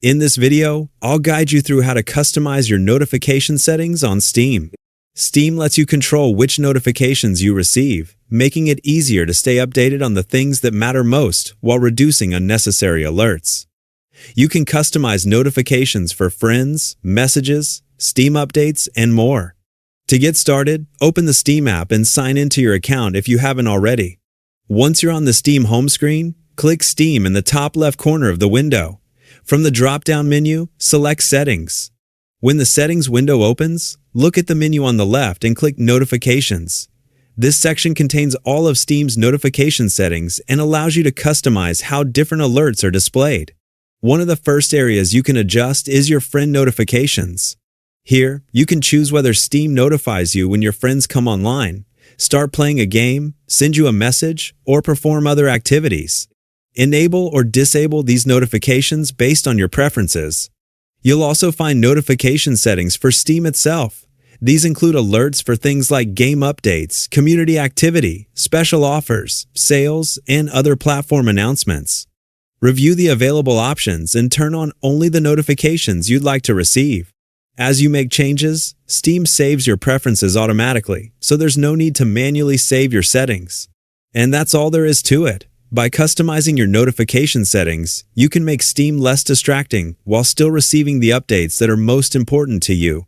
In this video, I'll guide you through how to customize your notification settings on Steam. Steam lets you control which notifications you receive, making it easier to stay updated on the things that matter most while reducing unnecessary alerts. You can customize notifications for friends, messages, Steam updates, and more. To get started, open the Steam app and sign into your account if you haven't already. Once you're on the Steam home screen, click Steam in the top left corner of the window. From the drop-down menu, select Settings. When the Settings window opens, look at the menu on the left and click Notifications. This section contains all of Steam's notification settings and allows you to customize how different alerts are displayed. One of the first areas you can adjust is your friend notifications. Here, you can choose whether Steam notifies you when your friends come online, start playing a game, send you a message, or perform other activities. Enable or disable these notifications based on your preferences. You'll also find notification settings for Steam itself. These include alerts for things like game updates, community activity, special offers, sales, and other platform announcements. Review the available options and turn on only the notifications you'd like to receive. As you make changes, Steam saves your preferences automatically, so there's no need to manually save your settings. And that's all there is to it. By customizing your notification settings, you can make Steam less distracting while still receiving the updates that are most important to you.